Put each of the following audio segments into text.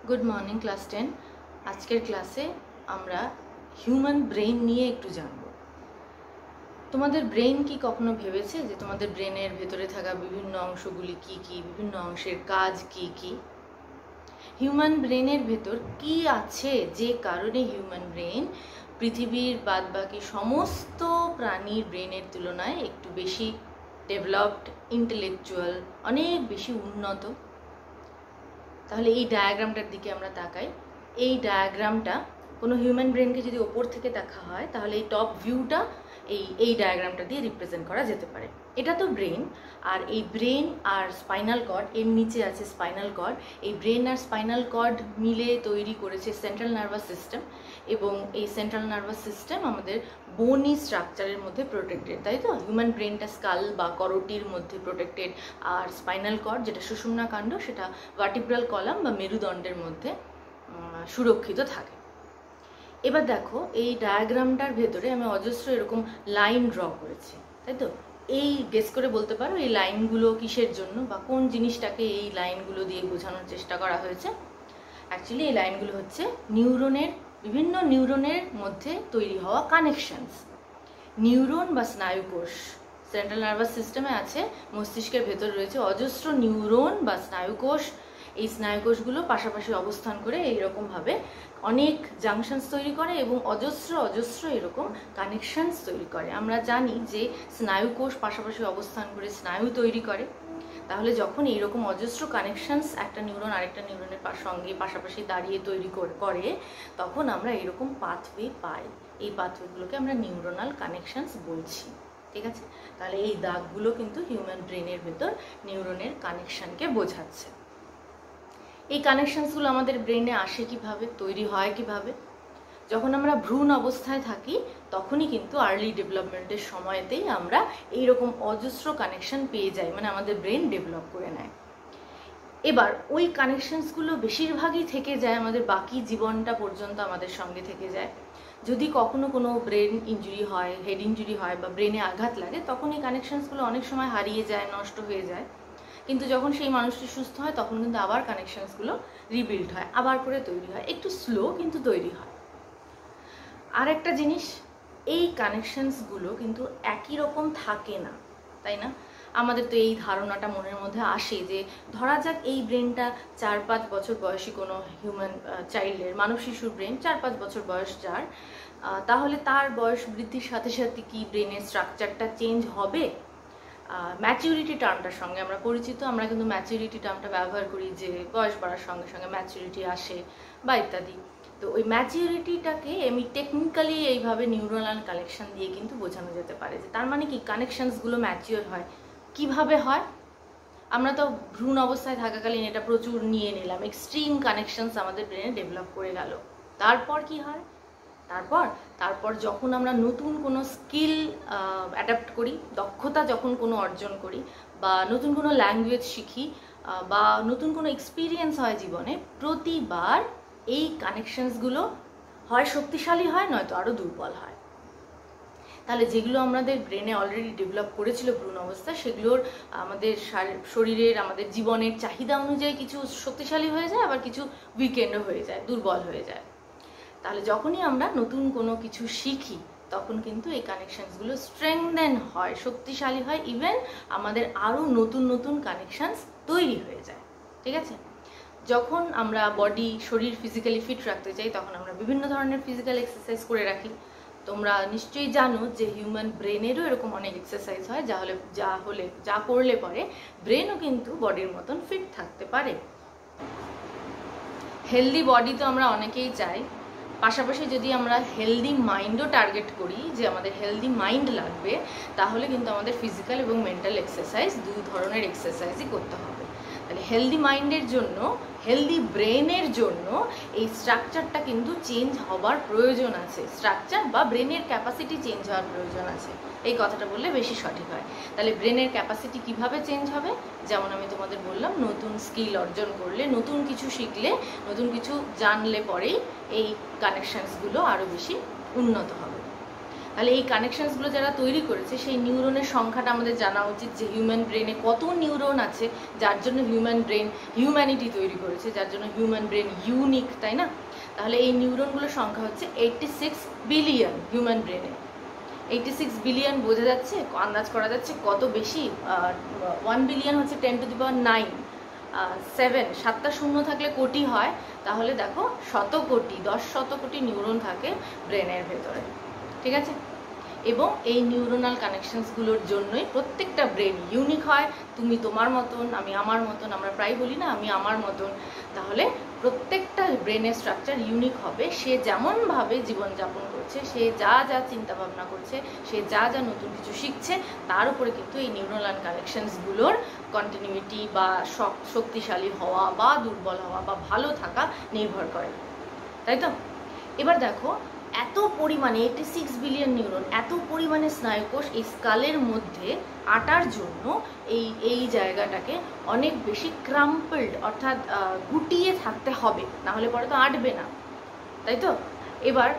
Good morning class 10। आजकेर क्लासे आमरा ह्यूमन ब्रेन निये एकटू जानब। तुम्हादेर ब्रेन की कखनो भेबेछे जे तुम्हादेर ब्रेनेर भेतरे थाका विभिन्न अंशगुली की विभिन्न अंशेर काज की ह्यूमन ब्रेनेर भेतर की आछे जे कारणे ह्यूमन ब्रेन पृथिवीर बादबाकी समस्त प्राणीर ब्रेनेर तुलनाय एकटू बेशी डेभेलपड, इंटेलेक्चुअल, अनेक बेशी उन्नत। ताहले এই ডায়াগ্রামটার দিকে আমরা তাকাই। এই ডায়াগ্রামটা কোনো হিউম্যান ব্রেনকে যদি উপর থেকে দেখা হয় তাহলে এই টপ ভিউটা এই ডায়াগ্রামটা দিয়ে রিপ্রেজেন্ট করা যেতে পারে। এটা তো ব্রেন, আর এই ব্রেন আর স্পাইনাল কর্ড, এর নিচে আছে স্পাইনাল কর্ড। এই ব্রেন আর স্পাইনাল কর্ড মিলে তৈরি করেছে সেন্ট্রাল নার্ভাস সিস্টেম, এবং এই সেন্ট্রাল নার্ভাস সিস্টেম আমাদের বোনি স্ট্রাকচারের মধ্যে প্রোটেক্টেড, তাই তো? হিউম্যান ব্রেনটা স্কাল বা করোটির মধ্যে প্রোটেক্টেড, আর স্পাইনাল কর্ড যেটা সুষুম্না কাণ্ড সেটা ভার্টিব্রাল কলাম বা মেরুদণ্ডের মধ্যে সুরক্ষিত থাকে। এবার দেখো এই ডায়াগ্রামটার ভেতরে আমি অজস্র এরকম লাইন ড্র করেছি, তাই তো? এই গেস করে বলতে পারো এই লাইনগুলো কিসের জন্য বা কোন জিনিসটাকে এই লাইনগুলো দিয়ে বোঝানোর চেষ্টা করা হয়েছে। অ্যাকচুয়ালি এই লাইনগুলো হচ্ছে নিউরনের, বিভিন্ন নিউরনের মধ্যে তৈরি হওয়া কানেকশনস। নিউরন বা স্নায়ুকোষ সেন্ট্রাল নার্ভাস সিস্টেমে আছে, মস্তিষ্কের ভেতর রয়েছে অজস্র নিউরন বা স্নায়ুকোষ। এই স্নায়ুকোষগুলো পাশাপাশি অবস্থান করে এইরকমভাবে অনেক জাংশনস তৈরি করে এবং অজস্র এরকম কানেকশনস তৈরি করে। আমরা জানি যে স্নায়ুকোষ পাশাপাশি অবস্থান করে স্নায়ু তৈরি করে। তাহলে যখন এইরকম অজস্র কানেকশনস একটা নিউরন আরেকটা নিউরনের সঙ্গে পাশাপাশি দাঁড়িয়ে তৈরি করে তখন আমরা এরকম পাথওয়ে পাই। এই পাথওয়েগুলোকে আমরা নিউরোনাল কানেকশনস বলছি, ঠিক আছে? তাহলে এই দাগগুলো কিন্তু হিউম্যান ব্রেনের ভেতর নিউরনের কানেকশনকে বোঝাচ্ছে। এই কানেকশনসগুলো আমাদের ব্রেনে আসে কিভাবে, তৈরি হয় কিভাবে? যখন আমরা ভ্রূণ অবস্থায় থাকি তখনই কিন্তু আর্লি ডেভেলপমেন্টের সময়তেই আমরা এইরকম অজস্র কানেকশন পেয়ে যাই, মানে আমাদের ব্রেন ডেভেলপ করে নেয়। এবার ওই কানেকশনসগুলো বেশিরভাগই থেকে যায় আমাদের বাকি জীবনটা পর্যন্ত আমাদের সঙ্গে থেকে যায়। যদি কখনো কোনো ব্রেন ইঞ্জুরি হয়, হেড ইঞ্জুরি হয় বা ব্রেনে আঘাত লাগে তখন এই কানেকশনসগুলো অনেক সময় হারিয়ে যায়, নষ্ট হয়ে যায়। কিন্তু যখন সেই মানুষটি সুস্থ হয় তখন কিন্তু আবার কানেকশনসগুলো রিবিল্ড হয়, আবার করে তৈরি হয়, একটু স্লো কিন্তু তৈরি হয়। আর একটা জিনিস, এই কানেকশনসগুলো কিন্তু একই রকম থাকে না, তাই না? আমাদের তো এই ধারণাটা মনের মধ্যে আসে যে ধরা যাক এই ব্রেনটা 4-5 বছর বয়সী কোনো হিউম্যান চাইল্ডের, মানব শিশুর ব্রেন 4-5 বছর বয়স যার, তাহলে তার বয়স বৃদ্ধির সাথে সাথে কি ব্রেনের স্ট্রাকচারটা চেঞ্জ হবে? ম্যাচুরিটি টার্মটার সঙ্গে আমরা পরিচিত, আমরা কিন্তু ম্যাচুরিটি টার্মটা ব্যবহার করি যে বয়স বাড়ার সঙ্গে সঙ্গে ম্যাচুরিটি আসে বা ইত্যাদি। তো ওই ম্যাচুরিটিটাকে আমি টেকনিক্যালি এইভাবে নিউরোনাল কানেকশন দিয়ে কিন্তু বোঝানো যেতে পারে যে তার মানে কি কানেকশনসগুলো ম্যাচিওর হয়। কিভাবে হয়? আমরা তো ভ্রূণ অবস্থায় থাকাকালীন এটা প্রচুর নিয়ে নিলাম, এক্সট্রিম কানেকশনস আমাদের ব্রেনে ডেভেলপ করে গেল। তারপর কি হয়? তারপর যখন আমরা নতুন কোনো স্কিল অ্যাডাপ্ট করি, দক্ষতা যখন কোনো অর্জন করি, বা নতুন কোনো ল্যাঙ্গুয়েজ শিখি, বা নতুন কোনো এক্সপিরিয়েন্স হয় জীবনে, প্রতিবার এই কানেকশনসগুলো হয় শক্তিশালী হয়, নয়তো আরও দুর্বল হয়। তাহলে যেগুলো আমাদের ব্রেনে অলরেডি ডেভেলপ করেছিল ভ্রূণ অবস্থায়, সেগুলোর আমাদের শরীরের, আমাদের জীবনের চাহিদা অনুযায়ী কিছু শক্তিশালী হয়ে যায়, আবার কিছু উইকেন্ডও হয়ে যায়, দুর্বল হয়ে যায়। তাহলে যখনই আমরা নতুন কোনো কিছু শিখি তখন কিন্তু এই কানেকশনসগুলো স্ট্রেংথেন হয়, শক্তিশালী হয়, ইভেন আমাদের আরও নতুন কানেকশনস তৈরি হয়ে যায়, ঠিক আছে? যখন আমরা শরীর ফিজিক্যালি ফিট রাখতে চাই তখন আমরা বিভিন্ন ধরনের ফিজিক্যাল এক্সারসাইজ করে রাখি। তোমরা নিশ্চয়ই জানো যে হিউম্যান ব্রেনেরও এরকম অনেক এক্সারসাইজ হয় যা করলে পরে ব্রেনও কিন্তু বডির মতন ফিট থাকতে পারে। হেলদি বডি তো আমরা অনেকেই চাই, পাশাপাশি যদি আমরা হেলদি মাইন্ডও টার্গেট করি যে আমাদের হেলদি মাইন্ড লাগবে, তাহলে কিন্তু আমাদের ফিজিক্যাল এবং মেন্টাল এক্সারসাইজ, দুই ধরনের এক্সারসাইজই করতে হবে। তাহলে হেলদি মাইন্ডের জন্য, হেলদি ব্রেনের জন্য এই স্ট্রাকচারটা কিন্তু চেঞ্জ হবার প্রয়োজন আছে, স্ট্রাকচার বা ব্রেনের ক্যাপাসিটি চেঞ্জ হওয়ার প্রয়োজন আছে। এই কথাটা বললে বেশি সঠিক হয়। তাহলে ব্রেনের ক্যাপাসিটি কিভাবে চেঞ্জ হবে? যেমন আমি তোমাদের বললাম, নতুন স্কিল অর্জন করলে, নতুন কিছু শিখলে, নতুন কিছু জানলে পরেই এই কানেকশনসগুলো আরও বেশি উন্নত হবে। তাহলে এই কানেকশনসগুলো যারা তৈরি করেছে সেই নিউরনের সংখ্যাটা আমাদের জানা উচিত, যে হিউম্যান ব্রেনে কত নিউরন আছে যার জন্য হিউম্যান ব্রেন হিউম্যানিটি তৈরি করেছে, যার জন্য হিউম্যান ব্রেন ইউনিক, তাই না? তাহলে এই নিউরনগুলোর সংখ্যা হচ্ছে 86 বিলিয়ন হিউম্যান ব্রেনে। 86 বিলিয়ন বোঝা যাচ্ছে, আন্দাজ করা যাচ্ছে কত বেশি। 1 বিলিয়ন হচ্ছে 10 টু দি পাওয়ার 9, 7টা শূন্য থাকলে কোটি হয়, তাহলে দেখো শত কোটি, 10 শত কোটি নিউরন থাকে ব্রেনের ভেতরে, ঠিক আছে? এবং এই নিউরোনাল কানেকশনসগুলোর জন্যই প্রত্যেকটা ব্রেন ইউনিক হয়। তুমি তোমার মতন, আমি আমার মতন, আমরা প্রায় বলি না আমি আমার মতন। তাহলে প্রত্যেকটা ব্রেনের স্ট্রাকচার ইউনিক হবে। সে যেমনভাবে জীবনযাপন করছে, সে যা যা চিন্তা ভাবনা করছে, সে যা যা নতুন কিছু শিখছে, তার উপরে কিন্তু এই নিউরোনাল কানেকশনসগুলোর কন্টিনিউটি বা শক্তিশালী হওয়া বা দুর্বল হওয়া বা ভালো থাকা নির্ভর করে, তাই তো? এবার দেখো, এত পরিমাণে 86 বিলিয়ন নিউরন, এত পরিমাণে স্নায়ুকোষ এই স্কালের মধ্যে আটার জন্য এই জায়গাটাকে অনেক বেশি ক্রাম্পলড, অর্থাৎ গুটিয়ে থাকতে হবে, না হলে পরে তো আটবে না, তাই তো? এবার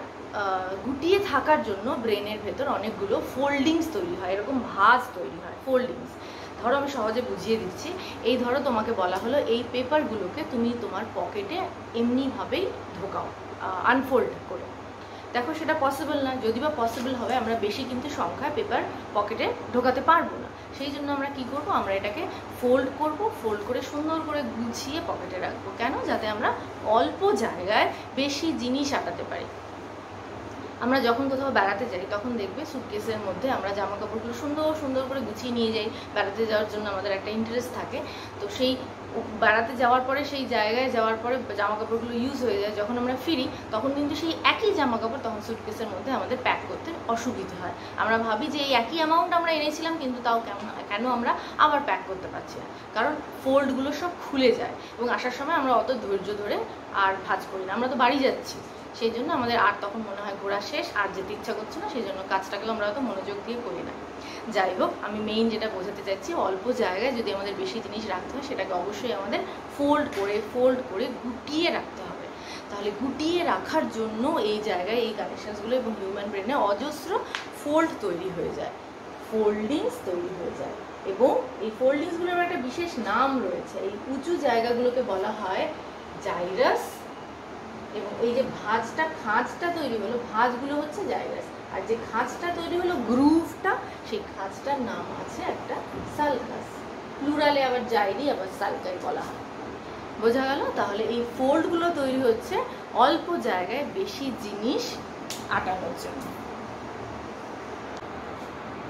গুটিয়ে থাকার জন্য ব্রেনের ভেতর অনেকগুলো ফোল্ডিংস তৈরি হয়, এরকম ভাঁজ তৈরি হয়, ফোল্ডিংস। ধরো আমি সহজে বুঝিয়ে দিচ্ছি। এই ধরো তোমাকে বলা হলো এই পেপারগুলোকে তুমি তোমার পকেটে এমনিভাবেই ঢোকাও, আনফোল্ড করে। দেখো সেটা পসিবল না। যদি বা পসিবল হবে, আমরা বেশি কিন্তু সংখ্যায় পেপার পকেটে ঢোকাতে পারবো না। সেই জন্য আমরা কি করব, আমরা এটাকে ফোল্ড করব, ফোল্ড করে সুন্দর করে গুছিয়ে পকেটে রাখবো। কেন? যাতে আমরা অল্প জায়গায় বেশি জিনিস আটাতে পারি। আমরা যখন কোথাও বেড়াতে যাই তখন দেখবে সুটকেসের মধ্যে আমরা জামা কাপড়গুলো সুন্দর সুন্দর করে গুছিয়ে নিয়ে যাই। বেড়াতে যাওয়ার জন্য আমাদের একটা ইন্টারেস্ট থাকে। তো সেই বেড়াতে যাওয়ার পরে, সেই জায়গায় যাওয়ার পরে জামা কাপড়গুলো ইউজ হয়ে যায়, যখন আমরা ফিরি তখন কিন্তু সেই একই জামা কাপড় তখন সুটকেসের মধ্যে আমাদের প্যাক করতে অসুবিধা হয়। আমরা ভাবি যে এই একই অ্যামাউন্ট আমরা এনেছিলাম, কিন্তু তাও কেন আমরা আবার প্যাক করতে পারছি না, কারণ ফোল্ডগুলো সব খুলে যায়। এবং আসার সময় আমরা অত ধৈর্য ধরে আর ভাঁজ করি না, আমরা তো বাড়ি যাচ্ছি, সেই জন্য আমাদের আর তখন মনে হয় ঘোরা শেষ, আর যেতে ইচ্ছা করছে না, সেই জন্য কাজটাকেও আমরা অত মনোযোগ দিয়ে করি না। যাই হোক, আমি মেইন যেটা বোঝাতে চাইছি, অল্প জায়গায় যদি আমাদের বেশি জিনিস রাখতে হয়, সেটাকে অবশ্যই আমাদের ফোল্ড করে গুটিয়ে রাখতে হবে। তাহলে গুটিয়ে রাখার জন্য এই জায়গায় এই কানেকশনসগুলো এবং হিউম্যান ব্রেনে অজস্র ফোল্ড তৈরি হয়ে যায়, ফোল্ডিংস তৈরি হয়ে যায়। এবং এই ফোল্ডিংসগুলোর একটা বিশেষ নাম রয়েছে। এই উঁচু জায়গাগুলোকে বলা হয় জাইরাস, এবং এই যে খাঁজটা তৈরি হলো, ভাঁজগুলো হচ্ছে জাইরাস, আর যে খাঁজটা তৈরি হলো, গ্রুভটা, সেই খাঁজটার নাম আছে একটা সালকাস। প্লুরালে আবার জাইরি, আবার সালকাই বলা হয়। বোঝা গেল? তাহলে এই ফোল্ডগুলো তৈরি হচ্ছে অল্প জায়গায় বেশি জিনিস আটানোর জন্য।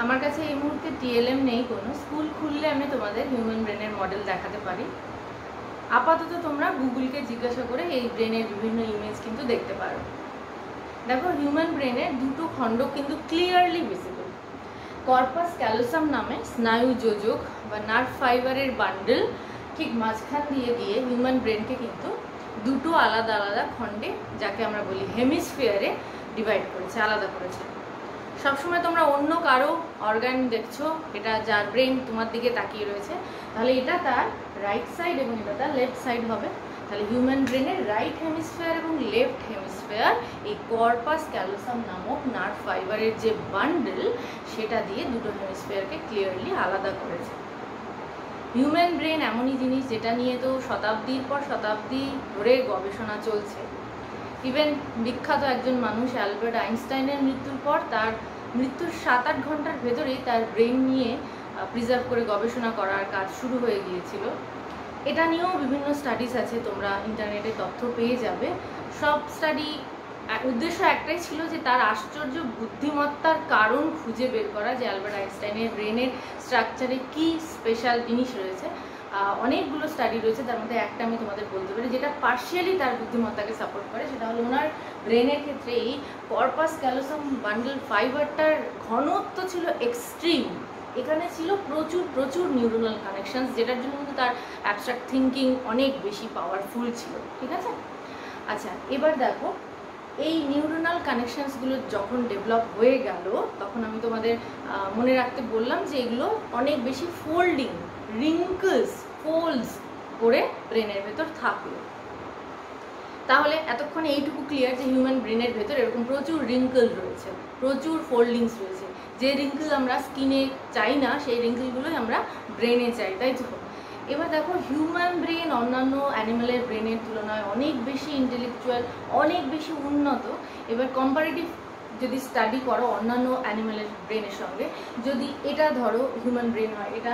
আমার কাছে এই মুহূর্তে টিএলএম নেই কোনো, স্কুল খুললে আমি তোমাদের হিউম্যান ব্রেনের মডেল দেখাতে পারি। আপাতত তোমরা গুগলকে জিজ্ঞাসা করে এই ব্রেনের বিভিন্ন ইমেজ কিন্তু দেখতে পারো। দেখো, হিউম্যান ব্রেনের দুটো খণ্ড কিন্তু ক্লিয়ারলি ভিজিবল। কর্পাস ক্যালোসাম নামে স্নায়ু যোজক বা নার্ভ ফাইবারের বান্ডেল ঠিক মাঝখান দিয়ে গিয়ে হিউম্যান ব্রেনকে কিন্তু দুটো আলাদা আলাদা খণ্ডে, যাকে আমরা বলি হেমিস্ফিয়ারে, ডিভাইড করেছে, আলাদা করেছে। সবসময় তোমরা অন্য কারো অর্গান দেখছো, এটা যার ব্রেন তোমার দিকে তাকিয়ে রয়েছে, তাহলে এটা তার রাইট সাইড এবং এটা তার লেফট সাইড হবে। তাহলে হিউম্যান ব্রেনের রাইট হেমিস্ফিয়ার এবং লেফট হেমিস্ফিয়ার এই কর্পাস ক্যালোসাম নামক নার্ভ ফাইবারের যে বান্ডেল, সেটা দিয়ে দুটো হেমিস্ফিয়ারকে ক্লিয়ারলি আলাদা করেছে। হিউম্যান ব্রেন এমনই জিনিস যেটা নিয়ে তো শতাব্দীর পর শতাব্দী ধরে গবেষণা চলছে। ইভেন বিখ্যাত একজন মানুষ অ্যালবার্ট আইনস্টাইনের মৃত্যুর পর, তার মৃত্যুর 7-8 ঘন্টার ভেতরেই তার ব্রেন নিয়ে প্রিজার্ভ করে গবেষণা করার কাজ শুরু হয়ে গিয়েছিল। এটা নিয়েও বিভিন্ন স্টাডিজ আছে, তোমরা ইন্টারনেটে তথ্য পেয়ে যাবে। সব স্টাডি উদ্দেশ্য একটাই ছিল যে তার আশ্চর্য বুদ্ধিমত্তার কারণ খুঁজে বের করা, যে অ্যালবার্ট আইনস্টাইনের ব্রেনের স্ট্রাকচারে কী স্পেশাল জিনিস রয়েছে। অনেকগুলো স্টাডি রয়েছে, তার মধ্যে একটা আমি তোমাদের বলতে পারি যেটা পার্শিয়ালি তার বুদ্ধিমত্তাকে সাপোর্ট করে। সেটা হলো ওনার ব্রেনের ক্ষেত্রে এই কর্পাস ক্যালোসাম বান্ডেল ফাইবারটার ঘনত্ব ছিল এক্সট্রিম। এখানে ছিল প্রচুর নিউরোনাল কানেকশনস, যেটার জন্য কিন্তু তার অ্যাবস্ট্রাক্ট থিঙ্কিং অনেক বেশি পাওয়ারফুল ছিল। ঠিক আছে? আচ্ছা, এবার দেখো, এই নিউরোনাল কানেকশনসগুলো যখন ডেভেলপ হয়ে গেল, তখন আমি তোমাদের মনে রাখতে বললাম যে এগুলো অনেক বেশি ফোল্ডিং, রিঙ্কলস, ফোল্ডস করে ব্রেনের ভেতর থাকলো। তাহলে এতক্ষণে এইটুকু ক্লিয়ার যে হিউম্যান ব্রেনের ভেতর এরকম প্রচুর রিঙ্কেল রয়েছে, প্রচুর ফোল্ডিংস রয়েছে। যে রিঙ্কেল আমরা স্কিনে চাই না সেই রিঙ্কেলগুলোই আমরা ব্রেনে চাই, তাই তো? এবার দেখো হিউম্যান ব্রেন অন্যান্য অ্যানিমেলের ব্রেনের তুলনায় অনেক বেশি ইন্টেলেকচুয়াল, অনেক বেশি উন্নত। এবার কম্পারেটিভ যদি স্টাডি করো অন্যান্য অ্যানিমেলের ব্রেনের সঙ্গে, যদি এটা ধরো হিউম্যান ব্রেন হয়, এটা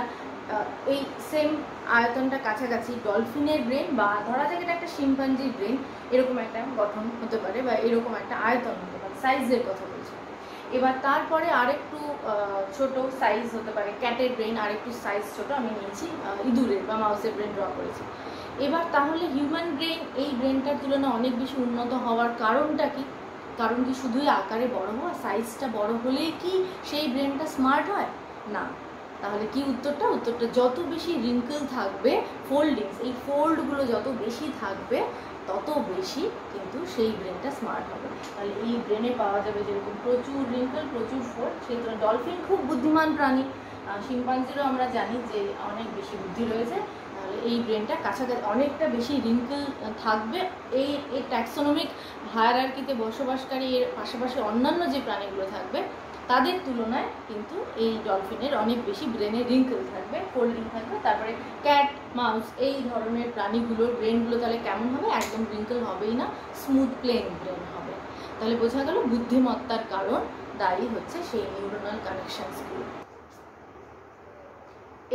এই সেম আয়তনটা কাছাকাছি ডলফিনের ব্রেন বা ধরা যাক এটা একটা শিম্পাঞ্জির ব্রেন, এরকম একটা গঠন হতে পারে বা এরকম একটা আয়তন হতে পারে, সাইজের কথা বলছি। এবার তারপরে আরেকটু ছোট সাইজ হতে পারে ক্যাটের ব্রেন, আরেকটু সাইজ ছোট আমি নিয়েছি ইঁদুরের বা মাউসের ব্রেন ড্র করেছি। এবার তাহলে হিউম্যান ব্রেন এই ব্রেনটার তুলনায় অনেক বেশি উন্নত হওয়ার কারণটা কি? কারণ কি শুধুই আকারে বড় হওয়া, সাইজটা বড় হলেই কি সেই ব্রেনটা স্মার্ট হয়? না। তাহলে কি উত্তরটা? উত্তরটা যত বেশি রিঙ্কেল থাকবে, ফোল্ডিংস, এই ফোল্ডগুলো যত বেশি থাকবে তত বেশি কিন্তু সেই ব্রেনটা স্মার্ট হবে। তাহলে এই ব্রেনে পাওয়া যাবে যেরকম প্রচুর রিঙ্কেল, প্রচুর ফোল্ড, সেই জন্য ডলফিন খুব বুদ্ধিমান প্রাণী, শিম্পাঞ্জিরও আমরা জানি যে অনেক বেশি বুদ্ধি রয়েছে। তাহলে এই ব্রেনটা কাছাকাছি অনেকটা বেশি রিঙ্কেল থাকবে। এই ট্যাক্সোনমিক হায়ারার্কিতে বসবাসকারী এর পাশাপাশি অন্যান্য যে প্রাণীগুলো থাকবে তাদের তুলনায় কিন্তু এই ডলফিনের অনেক বেশি ব্রেনে রিঙ্কেল থাকবে, ফোল্ডিং থাকবে। তারপরে ক্যাট, মাউস এই ধরনের প্রাণীগুলোর ব্রেনগুলো তাহলে কেমন হবে? একদম রিঙ্কেল হবেই না, স্মুথ প্লেন ব্রেন হবে। তাহলে বোঝা গেল বুদ্ধিমত্তার কারণ দায়ী হচ্ছে সেই নিউরোনাল কানেকশনসগুলো।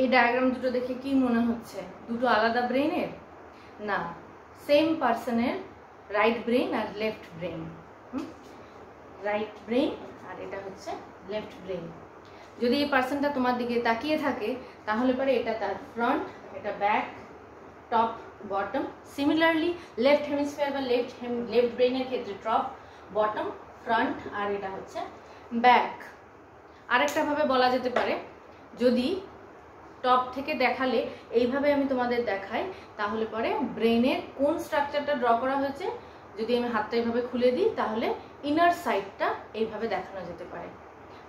এই ডায়াগ্রাম দুটো দেখে কি মনে হচ্ছে? দুটো আলাদা ব্রেনের? না, সেম পার্সনের রাইট ব্রেন আর লেফট ব্রেন। রাইট ব্রেন আর এটা হচ্ছে লেফট ব্রেন। যদি এই পার্সনটা তোমার দিকে তাকিয়ে থাকে তাহলে পরে এটা তার ফ্রন্ট, এটা back, top, bottom. Similarly left hemisphere বা লেফট ব্রেনের ক্ষেত্রে টপ, বটম, ফ্রন্ট আর এটা হচ্ছে ব্যাক। আরেকটা ভাবে বলা যেতে পারে, যদি টপ থেকে দেখালে এইভাবে আমি তোমাদের দেখাই তাহলে পরে ব্রেনের কোন স্ট্রাকচারটা ড্র করা হয়েছে যদি আমি হাতটা এইভাবে খুলে দিই তাহলে ইনার সাইডটা এইভাবে দেখানো যেতে পারে।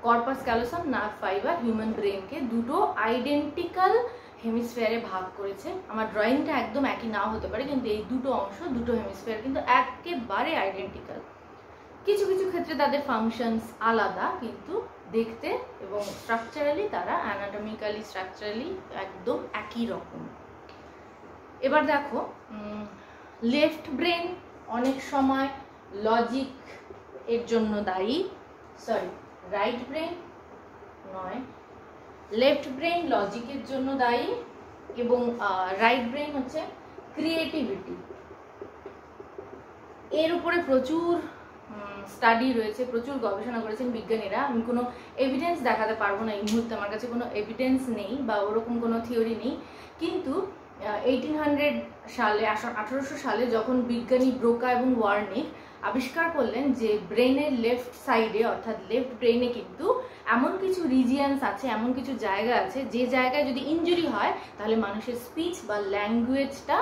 Corpus callosum, nerve fibre human ব্রেনকে দুটো আইডেন্টিক্যাল হেমিস্ফিয়ারে ভাগ করেছে। আমার ড্রয়িংটা একদম একই নাও হতে পারে কিন্তু এই দুটো অংশ, দুটো হেমিস্ফিয়ার কিন্তু একেবারে আইডেন্টিক্যাল। কিছু কিছু ক্ষেত্রে তাদের ফাংশনস আলাদা কিন্তু দেখতে এবং স্ট্রাকচারালি তারা অ্যানাটমিক্যালি স্ট্রাকচারালি একদম একই রকম। এবার দেখো লেফট ব্রেন অনেক সময় লজিক এর জন্য দায়ী, সরি রাইট ব্রেন নয়, লেফট ব্রেন লজিকের জন্য দায়ী এবং রাইট ব্রেন হচ্ছে ক্রিয়েটিভিটি। এর উপরে প্রচুর স্টাডি রয়েছে, প্রচুর গবেষণা করেছেন বিজ্ঞানীরা। আমি কোনো এভিডেন্স দেখাতে পারবো না এই মুহূর্তে, আমার কাছে কোনো এভিডেন্স নেই বা ওরকম কোনো থিওরি নেই। কিন্তু 1800 সালে 1800 সালে যখন বিজ্ঞানী ব্রোকা এবং ওয়ার্নিক আবিষ্কার করলেন যে ব্রেনের লেফট সাইডে অর্থাৎ লেফট ব্রেনে কিন্তু এমন কিছু রিজিয়নস আছে, এমন কিছু জায়গা আছে যে জায়গায় যদি ইনজুরি হয় তাহলে মানুষের স্পিচ বা ল্যাঙ্গুয়েজটা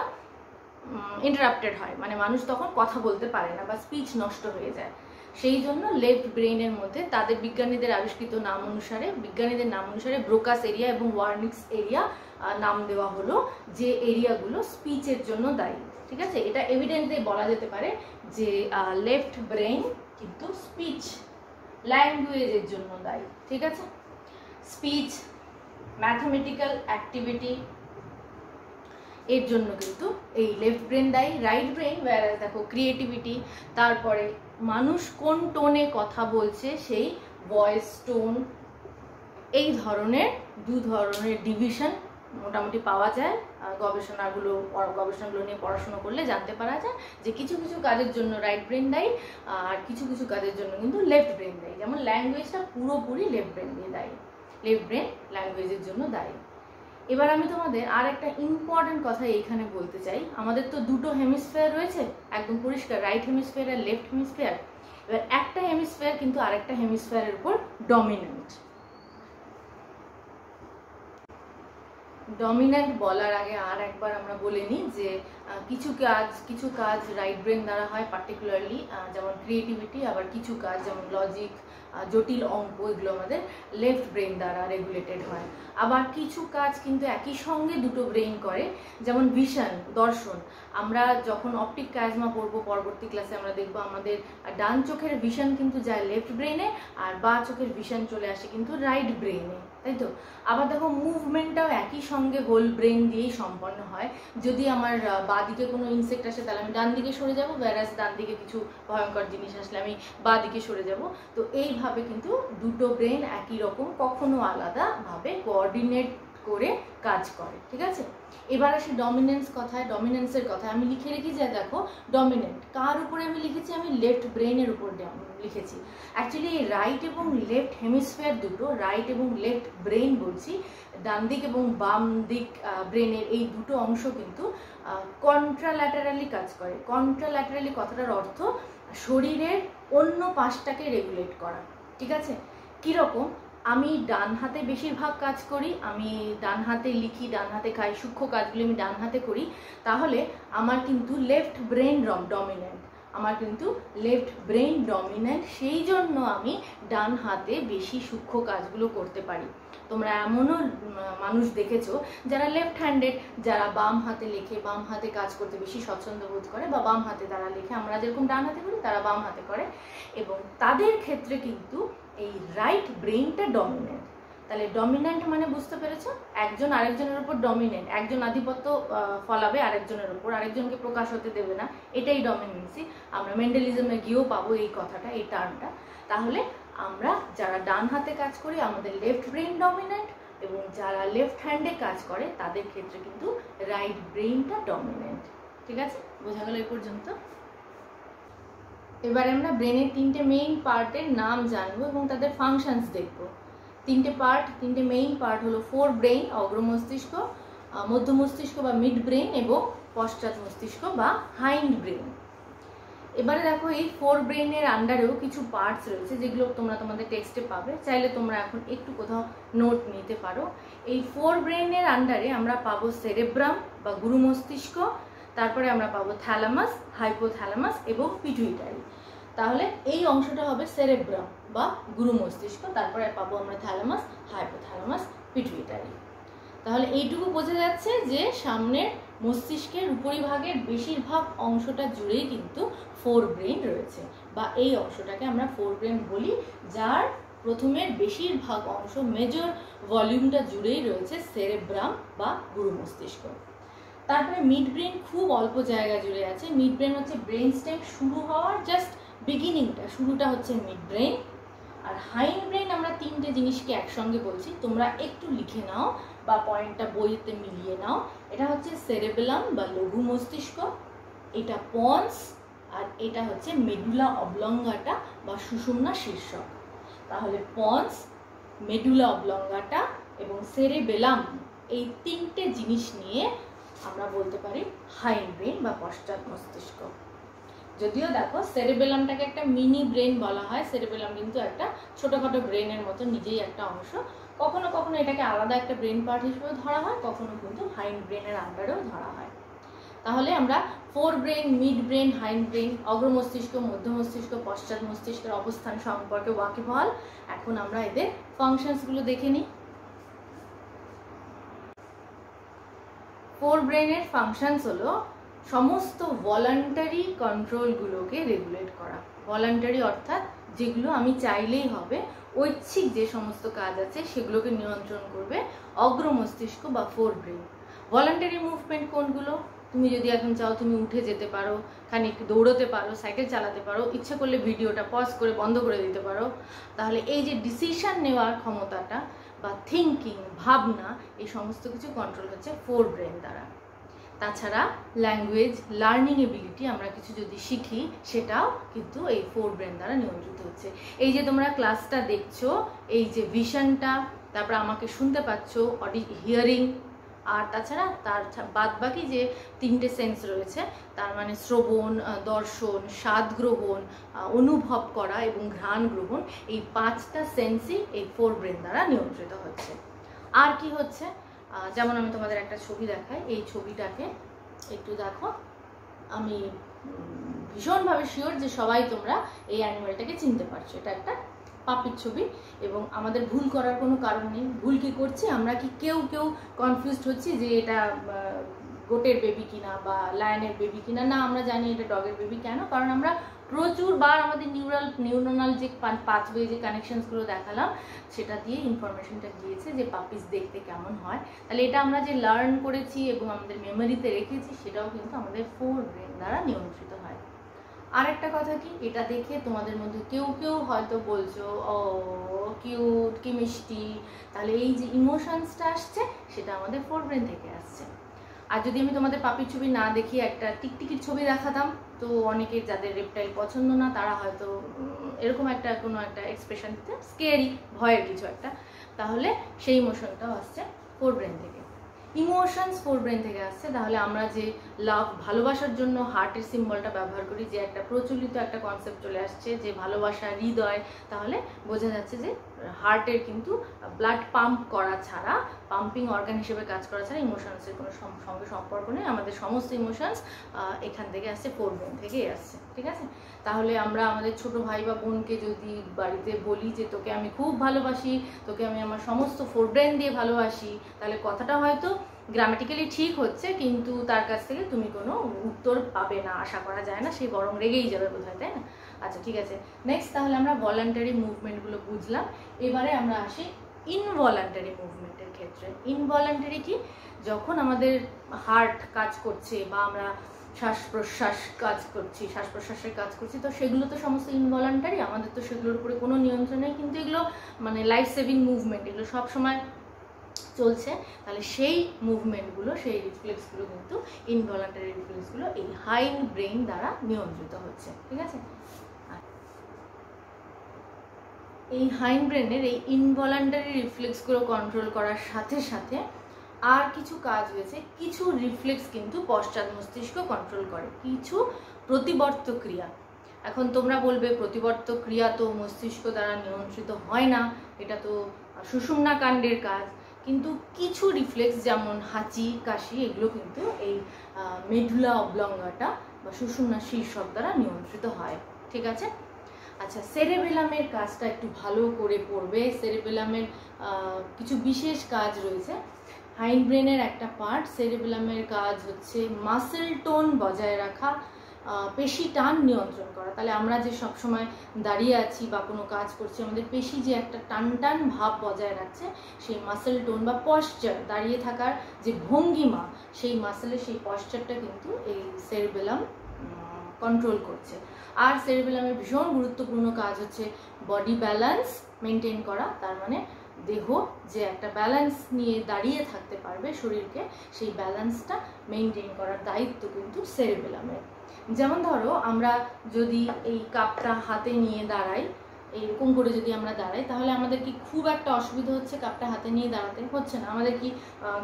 ইন্টারাপ্টেড হয়, মানে মানুষ তখন কথা বলতে পারে না বা স্পিচ নষ্ট হয়ে যায়। সেই জন্য লেফট ব্রেনের মধ্যে তাদের বিজ্ঞানীদের আবিষ্কৃত নাম অনুসারে, বিজ্ঞানীদের নাম অনুসারে ব্রোকাস এরিয়া এবং ওয়ার্নিক্স এরিয়া নাম দেওয়া হলো, যে এরিয়াগুলো স্পিচের জন্য দায়ী। ঠিক আছে, এটা এভিডেন্টলি বলা যেতে পারে যে লেফট ব্রেন কিন্তু স্পিচ ল্যাঙ্গুয়েজের জন্য দায়ী। ঠিক আছে, স্পিচ, ম্যাথমেটিক্যাল অ্যাক্টিভিটি এর জন্য কিন্তু এই লেফট ব্রেন দায়ী। রাইট ব্রেন ওয়্যারাজ দেখো ক্রিয়েটিভিটি, তারপরে মানুষ কোন টোনে কথা বলছে সেই ভয়েস টোন, এই ধরনের দু ধরনের ডিভিশন মোটামুটি পাওয়া যায়। গবেষণাগুলো নিয়ে পড়াশোনা করলে জানতে পারা যায় যে কিছু কিছু কাজের জন্য রাইট ব্রেন দায়ী আর কিছু কিছু কাজের জন্য কিন্তু লেফট ব্রেন দায়ী। যেমন ল্যাঙ্গুয়েজটা পুরোপুরি লেফট ব্রেন দিয়ে দায়ী, লেফট ব্রেন ল্যাঙ্গুয়েজের জন্য দায়ী। এবার আমি তোমাদের আর একটা ইম্পর্টেন্ট কথা এইখানে বলতে চাই। আমাদের তো দুটো হেমিস্ফিয়ার রয়েছে, একদম পরিষ্কার রাইট হেমিস্ফিয়ার আর লেফট হেমিস্ফিয়ার। এবার একটা হেমিস্ফিয়ার কিন্তু আরেকটা হেমিস্ফিয়ারের উপর ডমিনেন্ট। ডমিনেন্ট বলার আগে আর একবার আমরা বলে নিই যে কিছু কাজ রাইট ব্রেন দ্বারা হয়, পার্টিকুলারলি যেমন ক্রিয়েটিভিটি, আবার কিছু কাজ যেমন লজিক, জটিল অঙ্ক, এগুলো আমাদের লেফট ব্রেন দ্বারা রেগুলেটেড হয়। আবার কিছু কাজ কিন্তু একই সঙ্গে দুটো ব্রেন করে, যেমন ভিশন, দর্শন। আমরা যখন অপটিক কাজমা পড়বো পরবর্তী ক্লাসে আমরা দেখবো আমাদের ডান চোখের ভিশন কিন্তু যায় লেফট ব্রেনে, আর বা চোখের ভিশন চলে আসে কিন্তু রাইট ব্রেনে, তাই তো। আবার দেখো মুভমেন্টটাও একই সঙ্গে হোল ব্রেন দিয়েই সম্পন্ন হয়। যদি আমার বাঁ দিকে কোনো ইনসেক্ট আসে তাহলে আমি ডান দিকে সরে যাব, ব্যারাজ ডান দিকে কিছু ভয়ঙ্কর জিনিস আসলে আমি বাঁ দিকে সরে যাব। তো এইভাবে কিন্তু দুটো ব্রেন একই রকম, কখনো আলাদাভাবে কোঅর্ডিনেট করে কাজ করে, ঠিক আছে। এবার আসি ডমিনেন্সের কথায় আমি লিখে রেখেছি, দেখো ডমিনেন্ট কার উপরে আমি লিখেছি, আমি লেফট ব্রেনের উপর লিখেছি। অ্যাকচুয়ালি এই রাইট এবং লেফট হেমিস্ফিয়ার দুটো, রাইট এবং লেফট ব্রেন বলছি, ডান দিক এবং বাম দিক ব্রেনের এই দুটো অংশ কিন্তু কন্ট্রাল্যাটারালি কাজ করে। কন্ট্রাল্যাটারালি কথাটার অর্থ শরীরের অন্য পাশটাকে রেগুলেট করা, ঠিক আছে। কীরকম, আমি ডান হাতে বেশিরভাগ কাজ করি, আমি ডান হাতে লিখি, ডান হাতে খাই, সূক্ষ্ম কাজগুলি আমি ডান হাতে করি, তাহলে আমার কিন্তু লেফট ব্রেন ডমিনেন্ট, সেই জন্য আমি ডান হাতে বেশি সূক্ষ্ম কাজগুলো করতে পারি। তোমরা এমনও মানুষ দেখেছো যারা লেফট হ্যান্ডেড, যারা বাম হাতে লেখে, বাম হাতে কাজ করতে বেশি স্বচ্ছন্দ বোধ করে, বা বাম হাতে তারা লেখে, আমরা যেরকম ডান হাতে করি তারা বাম হাতে করে, এবং তাদের ক্ষেত্রে কিন্তু এই রাইট ব্রেনটা ডমিনেন্ট। তাহলে ডমিনেন্ট মানে বুঝতে পেরেছো, একজন আরেকজনের উপর ডমিনেন্ট, একজন আধিপত্য ফলাবে আরেকজনের উপর, আরেকজনকে প্রকাশ হতে দেবে না, এটাই ডমিনেন্সি। আমরা মেন্ডেলিজমে গিয়েও পাবো এই কথাটা, এই টার্মটা। তাহলে আমরা যারা ডান হাতে কাজ করি আমাদের লেফট ব্রেন ডমিনেন্ট, এবং যারা লেফট হ্যান্ডে কাজ করে তাদের ক্ষেত্রে কিন্তু রাইট ব্রেনটা ডমিনেন্ট, ঠিক আছে। বোঝা গেল এই পর্যন্ত। এবারে আমরা ব্রেনের তিনটে মেইন পার্টের নাম জানবো এবং তাদের ফাংশনস দেখবো। তিনটে মেইন পার্ট হলো ফোর ব্রেন, অগ্র মস্তিষ্ক, মধ্য মস্তিষ্ক বা মিড ব্রেন, এবং পশ্চাৎ মস্তিষ্ক বা হাইন্ড ব্রেন। এবারে দেখো এই ফোর ব্রেনের আন্ডারেও কিছু পার্টস রয়েছে যেগুলো তোমরা তোমাদের টেক্সটে পাবে, চাইলে তোমরা এখন একটু কোথাও নোট নিতে পারো। এই ফোর ব্রেনের আন্ডারে আমরা পাবো সেরেব্রাম বা গুরু মস্তিষ্ক, তারপরে আমরা পাবো থ্যালামাস, হাইপোথ্যালামাস এবং পিটুইটারি। তাহলে এই অংশটা হবে সেরেব্রাম বা গুরু মস্তিষ্ক, তারপরে পাবো আমরা থ্যালামাস, হাইপোথ্যালামাস, পিটুইটারি। তাহলে এইটুকু বোঝা যাচ্ছে যে সামনের মস্তিষ্কের উপরিভাগের বেশিরভাগ অংশটা জুড়েই কিন্তু ফোর ব্রেন রয়েছে, বা এই অংশটাকে আমরা ফোর ব্রেন বলি, যার প্রথমের বেশিরভাগ অংশ, মেজর ভলিউমটা জুড়েই রয়েছে সেরেব্রাম বা গুরু মস্তিষ্ক। তারপরে মিড ব্রেন খুব অল্প জায়গা জুড়ে আছে। মিড ব্রেন হচ্ছে ব্রেন স্টেম শুরু হওয়ার জাস্ট বিগিনিংটা, শুরুটা হচ্ছে মিড ব্রেন। আর হাইন্ড ব্রেন আমরা তিনটে জিনিসকে একসঙ্গে বলছি, তোমরা একটু লিখে নাও বা পয়েন্টটা বইতে মিলিয়ে নাও। এটা হচ্ছে সেরেবেলাম বা লঘু মস্তিষ্ক, এটা পন্স, আর এটা হচ্ছে মেডুলা অবলঙ্গাটা বা সুষুম্না শীর্ষক। তাহলে পন্স, মেডুলা অবলঙ্গাটা এবং সেরেবেলাম, এই তিনটে জিনিস নিয়ে আমরা বলতে পারি হাইন্ড ব্রেন বা পশ্চাৎ মস্তিষ্ক। যদিও দেখো সেরেবেলামটাকে একটা মিনি ব্রেন বলা হয়, সেরেবেলাম কিন্তু একটা ছোটখাটো ব্রেনের মতো নিজেই একটা অংশ। কখনো কখনো এটাকে আলাদা একটা ব্রেন পার্ট হিসেবেও ধরা হয়, কখনো কিন্তু হাইন্ড ব্রেনের আন্ডারেও ধরা হয়। তাহলে আমরা forebrain, midbrain, hindbrain, অগ্র মস্তিষ্ক, মধ্য মস্তিষ্ক, পশ্চাৎ মস্তিষ্কের অবস্থান সম্পর্কে ওয়াকিবহাল। এখন আমরা এদের ফাংশনসগুলো দেখে নিই। ফোর ব্রেনের ফাংশনস হলো সমস্ত ভলান্টারি কন্ট্রোলগুলোকে রেগুলেট করা। ভলান্টারি অর্থাৎ যেগুলো আমি চাইলেই হবে, ঐচ্ছিক যে সমস্ত কাজ আছে সেগুলোকে নিয়ন্ত্রণ করবে অগ্র মস্তিষ্ক বা ফোর ব্রেন। ভলান্টারি মুভমেন্ট কোনগুলো? তুমি যদি এখন চাও তুমি উঠে যেতে পারো, খানিক দৌড়তে পারো, সাইকেল চালাতে পারো, ইচ্ছে করলে ভিডিওটা পজ করে বন্ধ করে দিতে পারো। তাহলে এই যে ডিসিশন নেওয়ার ক্ষমতাটা বা থিঙ্কিং, ভাবনা, এই সমস্ত কিছু কন্ট্রোল হচ্ছে ফোর ব্রেন দ্বারা। তাছাড়া ল্যাঙ্গুয়েজ, লার্নিং এবিলিটি আমরা কিছু যদি শিখি সেটাও কিন্তু এই ফোর ব্রেন দ্বারা নিয়ন্ত্রিত হচ্ছে। এই যে তোমরা ক্লাসটা দেখছো, এই যে ভিশনটা, তারপর আমাকে শুনতে পাচ্ছ, হিয়ারিং, আর তাছাড়া তার বাদ বাকি যে তিনটে সেন্স রয়েছে, তার মানে শ্রবণ, দর্শন, স্বাদ গ্রহণ, অনুভব করা এবং ঘ্রাণ গ্রহণ, এই পাঁচটা সেন্সই এই ফোর ব্রেন দ্বারা নিয়ন্ত্রিত হচ্ছে। আর কি হচ্ছে, যেমন আমি তোমাদের একটা ছবি দেখাই, এই ছবিটাকে একটু দেখো, আমি ভীষণভাবে শিওর যে সবাই তোমরা এই অ্যানিমেলটাকে চিনতে পারছো। এটা একটা পাপির ছবি এবং আমাদের ভুল করার কোনো কারণ নেই। ভুল কি করছি আমরা, কি কেউ কনফিউজড হচ্ছি যে এটা গোটের বেবি কিনা বা লায়নের বেবি কিনা? না, আমরা জানি এটা ডগের বেবি। কেন? কারণ আমরা প্রচুর বার আমাদের নিউরোনাল যে পাথওয়ে যে কানেকশনসগুলো দেখালাম সেটা দিয়ে ইনফরমেশনটা দিয়েছে যে পাপিস দেখতে কেমন হয়। তাহলে এটা আমরা যে লার্ন করেছি এবং আমাদের মেমোরিতে রেখেছি সেটাও কিন্তু আমাদের ফোর ব্রেন দ্বারা নিয়ন্ত্রিত হয়। আর একটা কথা কি, এটা দেখে তোমাদের মধ্যে কেউ হয়তো বলছো ও কিউট, কি মিষ্টি, তাহলে এই যে ইমোশনসটা আসছে সেটা আমাদের ফোর ব্রেন থেকে আসছে। আর যদি আমি তোমাদের পাপির ছবি না দেখিয়ে একটা টিকটিকির ছবি দেখাতাম, তো অনেকে যাদের রেপটাইল পছন্দ না তারা হয়তো এরকম একটা কোনো একটা এক্সপ্রেশন দিতে, স্কেয়ারি, ভয়ের কিছু একটা, তাহলে সেই ইমোশনটাও আসছে ফোর ব্রেন থেকে। ইমোশনস ফোর ব্রেন থেকে আসছে। তাহলে আমরা যে লাভ, ভালোবাসার জন্য হার্টের সিম্বলটা ব্যবহার করি, যে একটা প্রচলিত একটা কনসেপ্ট চলে আসছে যে ভালোবাসা হৃদয়, তাহলে বোঝা যাচ্ছে যে হার্টের কিন্তু ব্লাড পাম্প করা ছাড়া, পাম্পিং অর্গান হিসেবে কাজ করা ছাড়া ইমোশনসের কোনো সঙ্গে সম্পর্ক নেই। আমাদের সমস্ত ইমোশনস এখান থেকে আসছে, ফোর ব্রেন থেকেই আসছে। ঠিক আছে? তাহলে আমরা আমাদের ছোট ভাই বা বোনকে যদি বাড়িতে বলি যে তোকে আমি খুব ভালোবাসি, তোকে আমি আমার সমস্ত ফোর ব্রেন দিয়ে ভালোবাসি, তাহলে কথাটা হয়তো গ্রামাটিক্যালি ঠিক হচ্ছে, কিন্তু তার কাছ থেকে তুমি কোনো উত্তর পাবে না, আশা করা যায় না, সে বরং রেগেই যাবে বোধহয়, তাই না? আচ্ছা, ঠিক আছে। নেক্সট, তাহলে আমরা ভলান্টারি মুভমেন্টগুলো বুঝলাম। এবারে আমরা আসি ইনভলান্টারি মুভমেন্টের ক্ষেত্রে। ইনভলান্টারি কি? যখন আমাদের হার্ট কাজ করছে বা আমরা শ্বাস প্রশ্বাসের কাজ করছি, তো সেগুলো তো সমস্ত ইনভলান্টারি, আমাদের তো সেগুলোর উপরে কোনো নিয়ন্ত্রণ নেই, কিন্তু এগুলো মানে লাইফ সেভিং মুভমেন্ট, এগুলো সবসময় চলছে। তাহলে সেই মুভমেন্টগুলো, সেই রিফ্লেক্সগুলো কিন্তু ইনভলান্টারি রিফ্লেক্সগুলো এই হাইন্ড ব্রেন দ্বারা নিয়ন্ত্রিত হচ্ছে। ঠিক আছে? এই হাইন্ড ব্রেনের এই ইনভলান্টারি রিফ্লেক্সগুলো কন্ট্রোল করার সাথে সাথে আর কিছু কাজ হয়েছে। কিছু রিফ্লেক্স কিন্তু পশ্চাৎ মস্তিষ্ক কন্ট্রোল করে, কিছু প্রতিবর্ত ক্রিয়া। এখন তোমরা বলবে প্রতিবর্ত ক্রিয়া তো মস্তিষ্ক দ্বারা নিয়ন্ত্রিত হয় না, এটা তো সুষুম্না কাণ্ডের কাজ। কিন্তু কিছু রিফ্লেক্স যেমন হাঁচি, কাশি, এগুলো কিন্তু এই মেডুলা অবলঙ্গাটা বা সুষুম্না শীর্ষক দ্বারা নিয়ন্ত্রিত হয়। ঠিক আছে? আচ্ছা, সেরেবেলামের কাজটা একটু ভালো করে পড়বে। সেরেবেলামের কিছু বিশেষ কাজ রয়েছে। হাইন্ড ব্রেনের একটা পার্ট, সেরেবেলামের কাজ হচ্ছে মাসেল টোন বজায় রাখা, পেশি টান নিয়ন্ত্রণ করা। তাহলে আমরা যে সবসময় দাঁড়িয়ে আছি বা কোনো কাজ করছি, আমাদের পেশি যে একটা টান ভাব বজায় রাখছে, সেই মাসেল টোন বা পশ্চার, দাঁড়িয়ে থাকার যে ভঙ্গিমা, সেই মাসেলের সেই পশ্চারটা কিন্তু এই সেরেবেলাম কন্ট্রোল করছে। আর সেরেবেলামের ভীষণ গুরুত্বপূর্ণ কাজ হচ্ছে বডি ব্যালেন্স মেনটেন করা। তার মানে দেহ যে একটা ব্যালেন্স নিয়ে দাঁড়িয়ে থাকতে পারবে শরীরকে, সেই ব্যালেন্সটা মেনটেন করার দায়িত্ব কিন্তু সেরেবেলামের। যেমন ধরো, আমরা যদি এই কাপটা হাতে নিয়ে দাঁড়াই, এইরকম করে যদি আমরা দাঁড়াই, তাহলে আমাদের কি খুব একটা অসুবিধা হচ্ছে কাপটা হাতে নিয়ে দাঁড়াতে? হচ্ছে না। আমাদের কি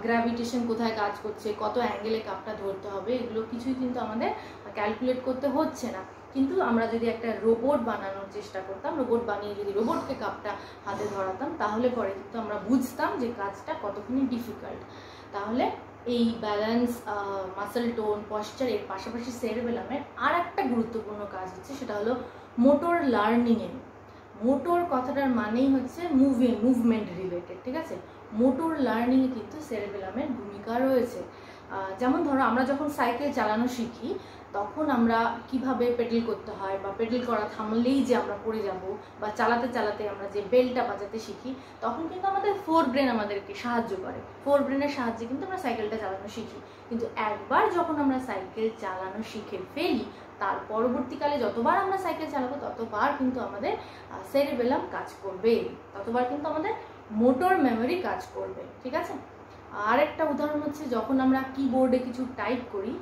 গ্র্যাভিটেশন কোথায় কাজ করছে, কত অ্যাঙ্গেলে কাপটা ধরতে হবে, এগুলো কিছুই কিন্তু আমাদের ক্যালকুলেট করতে হচ্ছে না। কিন্তু আমরা যদি একটা রোবট বানানোর চেষ্টা করতাম, রোবট বানিয়ে যদি রোবটকে কাপটা হাতে ধরাতাম, তাহলে পরে কিন্তু আমরা বুঝতাম যে কাজটা কতখানি ডিফিকাল্ট। তাহলে এই ব্যালেন্স, মাসেল টোন, পশ্চার, এর পাশাপাশি সেরেবেলামের আর একটা গুরুত্বপূর্ণ কাজ হচ্ছে, সেটা হলো মোটর লার্নিংয়ের। মোটর কথাটার মানেই হচ্ছে মুভমেন্ট রিলেটেড। ঠিক আছে? মোটর লার্নিংয়ে কিন্তু সেরেবেলামের ভূমিকা রয়েছে। যেমন ধরো, আমরা যখন সাইকেল চালানো শিখি, তখন আমরা কিভাবে পেডেল করতে হয় বা পেডেল করা থামলেই যে আমরা পড়ে যাব, বা চালাতে চালাতে আমরা যে বেলটা বাজাতে শিখি, তখন কিন্তু আমাদের ফোর ব্রেন আমাদেরকে সাহায্য করে। ফোর ব্রেনের সাহায্যে কিন্তু আমরা সাইকেলটা চালানো শিখি। কিন্তু একবার যখন আমরা সাইকেল চালানো শিখে ফেলি, তার পরবর্তীকালে যতবার আমরা সাইকেল চালাবো ততবার কিন্তু আমাদের সেরেবেলাম কাজ করবে, ততবার কিন্তু আমাদের মোটর মেমোরি কাজ করবে। ঠিক আছে? আর একটা উদাহরণ হচ্ছে, যখন আমরা কিবোর্ডে কিছু টাইপ করি,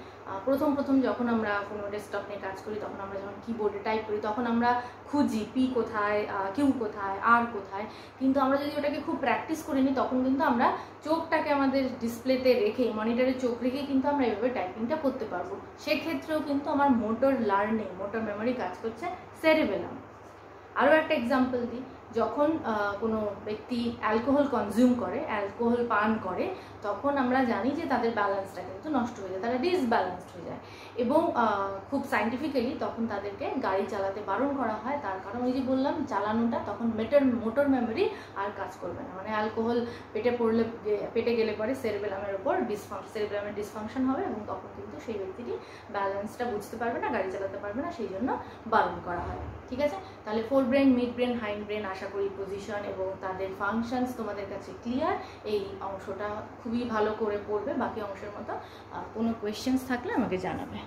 প্রথম যখন আমরা কোনো ডেস্কটপ নিয়ে কাজ করি, তখন আমরা যখন কিবোর্ডে টাইপ করি, তখন আমরা খুঁজি পি কোথায়, কিউ কোথায়, আর কোথায়। কিন্তু আমরা যদি ওটাকে খুব প্র্যাকটিস করে নিই, তখন কিন্তু আমরা চোখটাকে আমাদের ডিসপ্লেতে রেখে, মনিটরে চোখ রেখেই কিন্তু আমরা এভাবে টাইপিংটা করতে পারবো। সেক্ষেত্রেও কিন্তু আমার মোটর লার্নিং, মোটর মেমোরি কাজ করছে সেরেবেলাম। আরও একটা এক্সাম্পল দিই, যখন কোনো ব্যক্তি অ্যালকোহল কনজিউম করে, অ্যালকোহল পান করে, তখন আমরা জানি যে তাদের ব্যালেন্সটা কিন্তু নষ্ট হয়ে যায়, তারা ডিসব্যালেন্সড হয়ে যায়। এবং খুব সায়েন্টিফিক্যালি তখন তাদেরকে গাড়ি চালাতে বারণ করা হয়। তার কারণ ওই যে বললাম, চালানোটা তখন মোটর মেমোরি আর কাজ করবে না। মানে অ্যালকোহল পেটে গেলে পরে সেরেবেলামের ওপর সেরেবেলামের ডিসফাংশন হবে এবং তখন কিন্তু সেই ব্যক্তিটি ব্যালেন্সটা বুঝতে পারবে না, গাড়ি চালাতে পারবে না, সেই জন্য বারণ করা হয়। ঠিক আছে, তাহলে forebrain, midbrain, hindbrain, আশা করি পজিশন এবং তাদের ফাংশনস তোমাদের কাছে ক্লিয়ার। এই অংশটা খুবই ভালো করে পড়বে। বাকি অংশের মতো কোনো কোয়েশ্চেন্স থাকলে আমাকে জানাবে।